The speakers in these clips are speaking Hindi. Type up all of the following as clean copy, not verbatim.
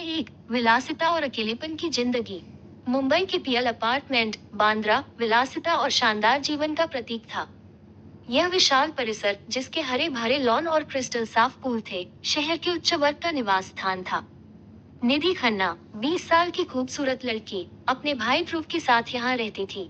एक विलासिता और अकेलेपन की जिंदगी। मुंबई के पीएल अपार्टमेंट बांद्रा विलासिता और शानदार जीवन का प्रतीक था। यह विशाल परिसर, जिसके हरे भरे लॉन और क्रिस्टल साफ पूल थे, शहर के उच्च वर्ग का निवास स्थान था। निधि खन्ना 20 साल की खूबसूरत लड़की अपने भाई ध्रुव के साथ यहाँ रहती थी।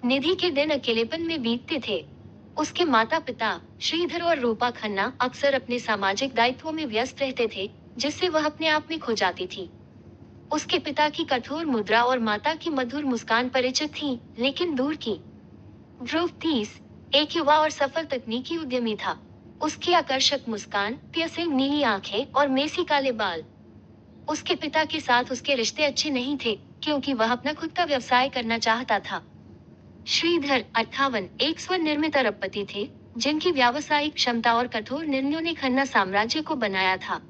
निधि के दिन अकेलेपन में बीतते थे। उसके माता पिता श्रीधर और रूपा खन्ना अक्सर अपने सामाजिक दायित्वों में व्यस्त रहते थे, जिससे वह अपने आप में खो जाती थी। उसके पिता की कठोर मुद्रा और माता की मधुर मुस्कान परिचित थी, लेकिन दूर की। ध्रुव 30, एक युवा और सफल तकनीकी उद्यमी था। उसकी आकर्षक मुस्कान, पियर्सिंग नीली आंखें और मेसी काले बाल। उसके पिता के साथ उसके रिश्ते अच्छे नहीं थे, क्योंकि वह अपना खुद का व्यवसाय करना चाहता था। श्रीधर 58, एक स्वनिर्मित अरबपति थे, जिनकी व्यावसायिक क्षमता और कठोर निर्णयों ने खन्ना साम्राज्य को बनाया था।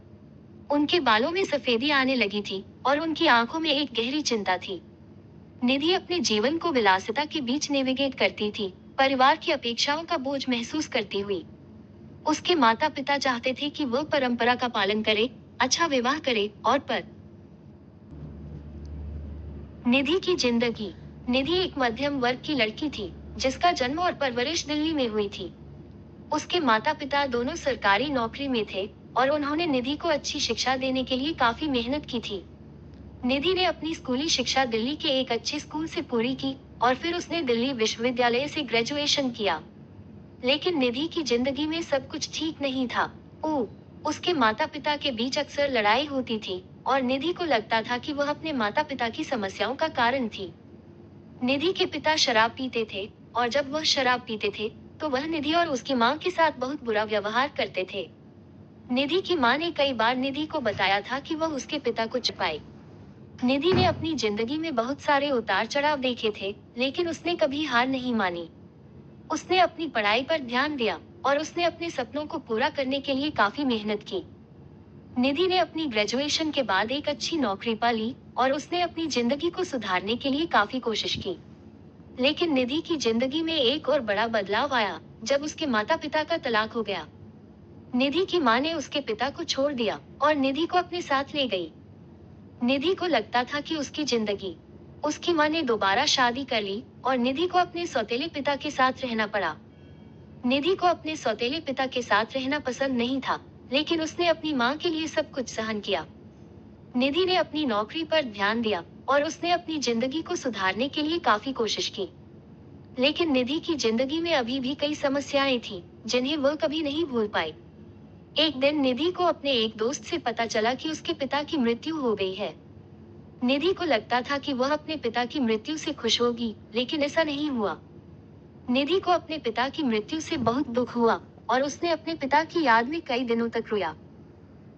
उनके बालों में सफेदी आने लगी थी और उनकी आंखों में एक गहरी चिंता थी। निधि अपने जीवन को विलासिता के बीच नेविगेट करती थी, परिवार की अपेक्षाओं का बोझ महसूस करती हुई। उसके माता पिता चाहते थे कि वह परंपरा का पालन करे, अच्छा विवाह करे और पर निधि की जिंदगी। निधि एक मध्यम वर्ग की लड़की थी, जिसका जन्म और परवरिश दिल्ली में हुई थी। उसके माता पिता दोनों सरकारी नौकरी में थे और उन्होंने निधि को अच्छी शिक्षा देने के लिए काफी मेहनत की थी। निधि ने अपनी स्कूली शिक्षा दिल्ली के एक अच्छे स्कूल से पूरी की और फिर उसने दिल्ली विश्वविद्यालय से ग्रेजुएशन किया। लेकिन निधि की जिंदगी में सब कुछ ठीक नहीं था। उसके माता पिता के बीच अक्सर लड़ाई होती थी और निधि को लगता था कि वह अपने माता पिता की समस्याओं का कारण थी। निधि के पिता शराब पीते थे और जब वह शराब पीते थे तो वह निधि और उसकी माँ के साथ बहुत बुरा व्यवहार करते थे। निधि की माँ ने कई बार निधि को बताया था कि वह उसके पिता को छिपाए। निधि ने अपनी जिंदगी में बहुत सारे उतार चढ़ाव देखे थे, लेकिन उसने कभी हार नहीं मानी। उसने अपनी पढ़ाई पर ध्यान दिया और उसने अपने सपनों को पूरा करने के लिए काफी मेहनत की। निधि ने अपनी ग्रेजुएशन के बाद एक अच्छी नौकरी पा ली और उसने अपनी जिंदगी को सुधारने के लिए काफी कोशिश की। लेकिन निधि की जिंदगी में एक और बड़ा बदलाव आया, जब उसके माता पिता का तलाक हो गया। निधि की माँ ने उसके पिता को छोड़ दिया और निधि को अपने साथ ले गई। निधि को लगता था कि उसकी माँ ने दोबारा शादी कर ली और निधि को अपने सौतेले पिता के साथ रहना पड़ा। निधि को अपने सौतेले पिता के साथ रहना पसंद नहीं था, लेकिन उसने अपनी माँ के लिए सब कुछ सहन किया। निधि ने अपनी नौकरी पर ध्यान दिया और उसने अपनी जिंदगी को सुधारने के लिए काफी कोशिश की। लेकिन निधि की जिंदगी में अभी भी कई समस्याएं थी, जिन्हें वह कभी नहीं भूल पाई। एक दिन निधि को अपने एक दोस्त से पता चला कि उसके पिता की मृत्यु हो गई है। निधि को लगता था कि वह अपने पिता की मृत्यु से खुश होगी, लेकिन ऐसा नहीं हुआ। निधि को अपने पिता की मृत्यु से बहुत दुख हुआ और उसने अपने पिता की याद में कई दिनों तक रोया।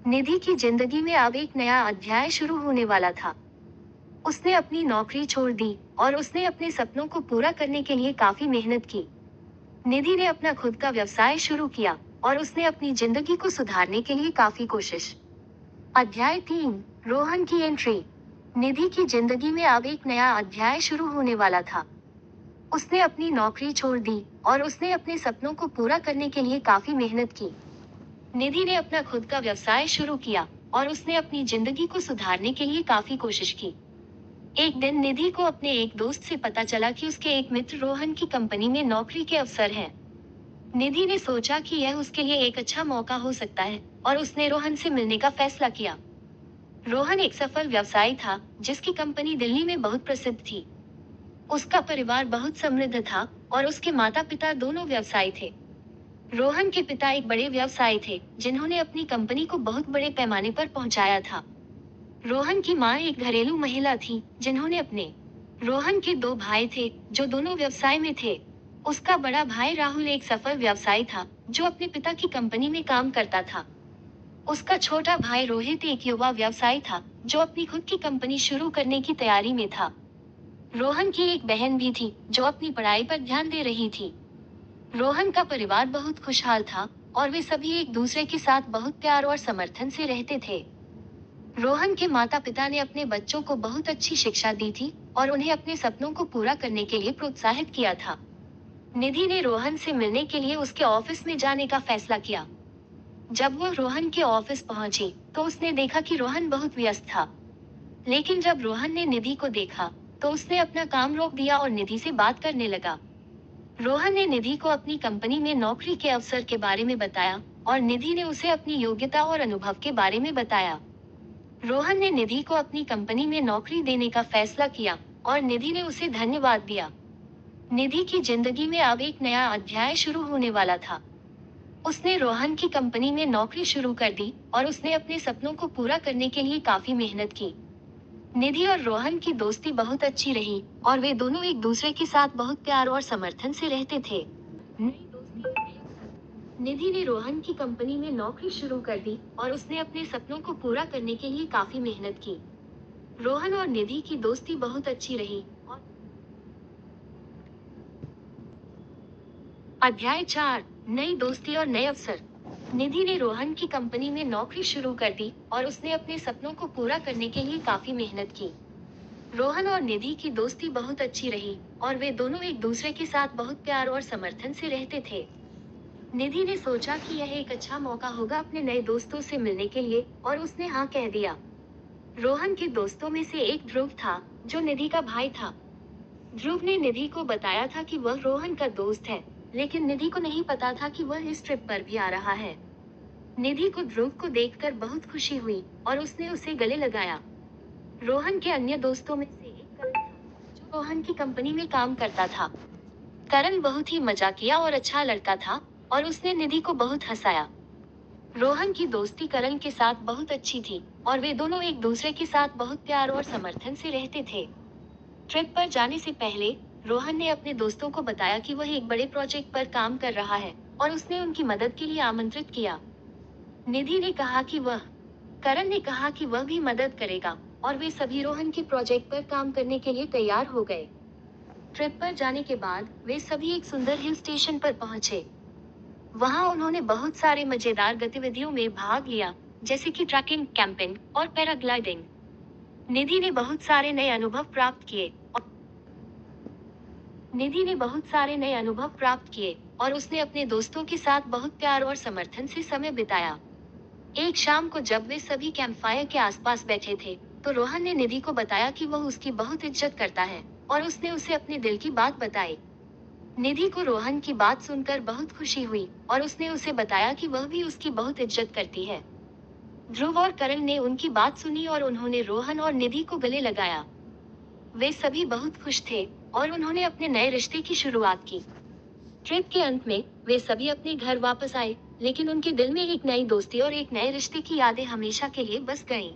निधि की जिंदगी में अब एक नया अध्याय शुरू होने वाला था। उसने अपनी नौकरी छोड़ दी और उसने अपने सपनों को पूरा करने के लिए काफी मेहनत की। निधि ने अपना खुद का व्यवसाय शुरू किया और उसने अपनी जिंदगी को सुधारने के लिए काफी कोशिश। अध्याय 3, रोहन की एंट्री। निधि की जिंदगी में अब एक नया अध्याय शुरू होने वाला था। उसने अपनी नौकरी छोड़ दी और उसने अपने सपनों को पूरा करने के लिए काफी मेहनत की। निधि ने अपना खुद का व्यवसाय शुरू किया और उसने अपनी जिंदगी को सुधारने के लिए काफी कोशिश की। एक दिन निधि को अपने एक दोस्त से पता चला कि उसके एक मित्र रोहन की कंपनी में नौकरी के अवसर हैं। निधि ने सोचा कि यह उसके लिए एक अच्छा मौका हो सकता है और उसने रोहन से मिलने का फैसला किया। रोहन एक सफल व्यवसायी था, जिसकी कंपनी दिल्ली में बहुत प्रसिद्ध थी। उसका परिवार बहुत समृद्ध था और उसके माता पिता दोनों व्यवसायी थे। रोहन के पिता एक बड़े व्यवसायी थे, जिन्होंने अपनी कंपनी को बहुत बड़े पैमाने पर पहुंचाया था। रोहन की मां एक घरेलू महिला थी, जिन्होंने अपने रोहन के दो भाई थे, जो दोनों व्यवसाय में थे। उसका बड़ा भाई राहुल एक सफल व्यवसायी था, जो अपने पिता की कंपनी में काम करता था। उसका छोटा भाई रोहित एक युवा व्यवसायी था, जो अपनी खुद की कंपनी शुरू करने की तैयारी में था। रोहन की एक बहन भी थी, जो अपनी पढ़ाई पर ध्यान दे रही थी। रोहन का परिवार बहुत खुशहाल था और वे सभी एक दूसरे के साथ बहुत प्यार और समर्थन से रहते थे। रोहन के माता पिता ने अपने बच्चों को बहुत अच्छी शिक्षा दी थी और उन्हें अपने सपनों को पूरा करने के लिए प्रोत्साहित किया था। निधि ने रोहन से मिलने के लिए उसके ऑफिस में जाने का फैसला किया। जब वो रोहन के ऑफिस पहुंची, तो उसने देखा कि रोहन बहुत व्यस्त था। लेकिन जब रोहन ने निधि को देखा, तो उसने अपना काम रोक दिया और निधि से बात करने लगा। रोहन ने निधि को अपनी कंपनी में नौकरी के अवसर के बारे में बताया और निधि ने उसे अपनी योग्यता और अनुभव के बारे में बताया। रोहन ने निधि को अपनी कंपनी में नौकरी देने का फैसला किया और निधि ने उसे धन्यवाद दिया। निधि की जिंदगी में अब एक नया अध्याय शुरू होने वाला था। उसने रोहन की कंपनी में नौकरी शुरू कर दी और उसने अपने सपनों को पूरा करने के लिए काफी मेहनत की। निधि और रोहन की दोस्ती बहुत अच्छी रही और वे दोनों एक दूसरे के साथ बहुत प्यार और समर्थन से रहते थे। नई दोस्ती के अवसर। निधि ने रोहन की कंपनी में नौकरी शुरू कर दी और उसने अपने सपनों को पूरा करने के लिए काफी मेहनत की। रोहन और निधि की दोस्ती बहुत अच्छी रही और अध्याय 4, नई दोस्ती और नए अवसर। निधि ने रोहन की कंपनी में नौकरी शुरू कर दी और उसने अपने सपनों को पूरा करने के लिए काफी मेहनत की। रोहन और निधि की दोस्ती बहुत अच्छी रही और वे दोनों एक दूसरे के साथ बहुत प्यार और समर्थन से रहते थे। निधि ने सोचा कि यह एक अच्छा मौका होगा अपने नए दोस्तों से मिलने के लिए और उसने हाँ कह दिया। रोहन के दोस्तों में से एक ध्रुव था, जो निधि का भाई था। ध्रुव ने निधि को बताया था कि वह रोहन का दोस्त है, लेकिन निधि को नहीं पता था कि वह इस ट्रिप पर भी आ रहा है। निधि को ध्रुव को देखकर बहुत खुशी हुई और उसने उसे गले लगाया। रोहन के अन्य दोस्तों में से एक करण था, जो रोहन की कंपनी में काम करता था। करण बहुत ही मजाकिया और अच्छा लड़का था और उसने निधि को बहुत हंसाया। रोहन की दोस्ती करण के साथ बहुत अच्छी थी और वे दोनों एक दूसरे के साथ बहुत प्यार और समर्थन से रहते थे। ट्रिप पर जाने से पहले रोहन ने अपने दोस्तों को बताया कि वह एक बड़े प्रोजेक्ट पर काम कर रहा है और उसने उनकी मदद के लिए आमंत्रित किया। निधि ने कहा कि वह करण ने कहा कि वह भी मदद करेगा और वे सभी रोहन के प्रोजेक्ट पर काम करने के लिए तैयार हो गए। ट्रिप पर जाने के बाद वे सभी एक सुंदर हिल स्टेशन पर पहुंचे। वहां उन्होंने बहुत सारे मजेदार गतिविधियों में भाग लिया, जैसे कि ट्रैकिंग, कैंपिंग और पैराग्लाइडिंग। निधि ने बहुत सारे नए अनुभव प्राप्त किए और निधि ने बहुत सारे नए अनुभव प्राप्त किए और उसने अपने दोस्तों के साथ बहुत प्यार और समर्थन से समय बिताया। एक शाम को जब वे सभी कैंपफायर के आसपास बैठे थे, तो रोहन ने निधि को बताया कि वह उसकी बहुत इज्जत करता है और उसने उसे अपने दिल की बात बताई। निधि को रोहन की बात सुनकर बहुत खुशी हुई और उसने उसे बताया कि वह भी उसकी बहुत इज्जत करती है। ध्रुव और करण ने उनकी बात सुनी और उन्होंने रोहन और निधि को गले लगाया। वे सभी बहुत खुश थे और उन्होंने अपने नए रिश्ते की शुरुआत की। ट्रिप के अंत में वे सभी अपने घर वापस आए, लेकिन उनके दिल में एक नई दोस्ती और एक नए रिश्ते की यादें हमेशा के लिए बस गईं।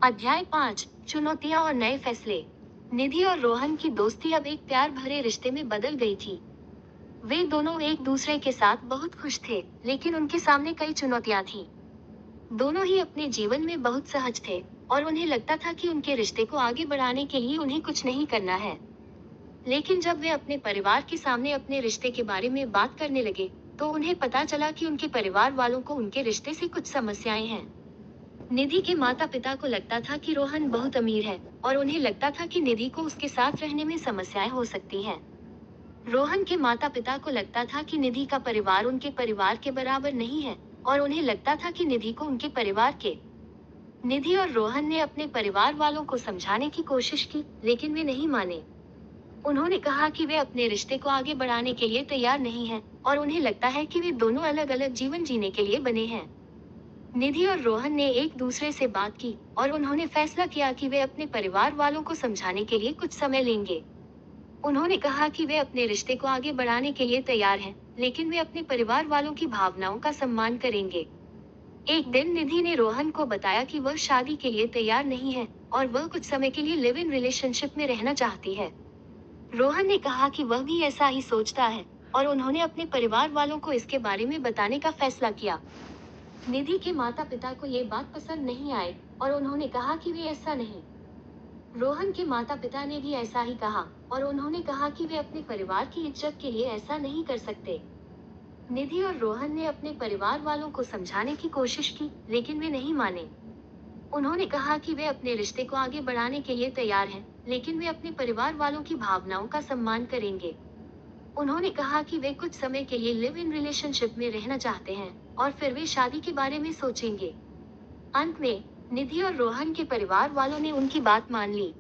अध्याय 5, चुनौतियां और नए फैसले। निधि और रोहन की दोस्ती अब एक प्यार भरे रिश्ते में बदल गई थी। वे दोनों एक दूसरे के साथ बहुत खुश थे, लेकिन उनके सामने कई चुनौतियां थीं। दोनों ही अपने जीवन में बहुत सहज थे और उन्हें लगता था कि उनके रिश्ते को आगे बढ़ाने के लिए उन्हें कुछ नहीं करना है। लेकिन जब वे अपने परिवार के सामने अपने रिश्ते के बारे में बात करने लगे, तो उन्हें पता चला कि उनके परिवार वालों को उनके रिश्ते से कुछ समस्याएं हैं। निधि के माता पिता को लगता था कि रोहन बहुत अमीर है और उन्हें लगता था कि निधि को उसके साथ रहने में समस्याएं हो सकती हैं। रोहन के माता पिता को लगता था कि निधि का परिवार उनके परिवार के बराबर नहीं है और उन्हें लगता था कि निधि को उनके परिवार के निधि और रोहन ने अपने परिवार वालों को समझाने की कोशिश की, लेकिन वे नहीं माने। उन्होंने कहा कि वे अपने रिश्ते को आगे बढ़ाने के लिए तैयार नहीं हैं और उन्हें लगता है कि वे दोनों अलग अलग जीवन जीने के लिए बने हैं। निधि और रोहन ने एक दूसरे से बात की और उन्होंने फैसला किया कि वे अपने परिवार वालों को समझाने के लिए कुछ समय लेंगे। उन्होंने कहा कि वे अपने रिश्ते को आगे बढ़ाने के लिए तैयार हैं, लेकिन वे अपने परिवार वालों की भावनाओं का सम्मान करेंगे। एक दिन निधि ने रोहन को बताया कि वह शादी के लिए तैयार नहीं है और वह कुछ समय के लिए लिव इन रिलेशनशिप में रहना चाहती है। रोहन ने कहा कि वह भी ऐसा ही सोचता है और उन्होंने अपने परिवार वालों को इसके बारे में बताने का फैसला किया। निधि के माता पिता को ये बात पसंद नहीं आई और उन्होंने कहा कि वे ऐसा नहीं। रोहन के माता पिता ने भी ऐसा ही कहा और उन्होंने कहा कि वे अपने परिवार की इज्जत के लिए ऐसा नहीं कर सकते। निधि और रोहन ने अपने परिवार वालों को समझाने की कोशिश की, लेकिन वे नहीं माने। उन्होंने कहा कि वे अपने रिश्ते को आगे बढ़ाने के लिए तैयार हैं, लेकिन वे अपने परिवार वालों की भावनाओं का सम्मान करेंगे। उन्होंने कहा कि वे कुछ समय के लिए लिव इन रिलेशनशिप में रहना चाहते हैं और फिर वे शादी के बारे में सोचेंगे। अंत में निधि और रोहन के परिवार वालों ने उनकी बात मान ली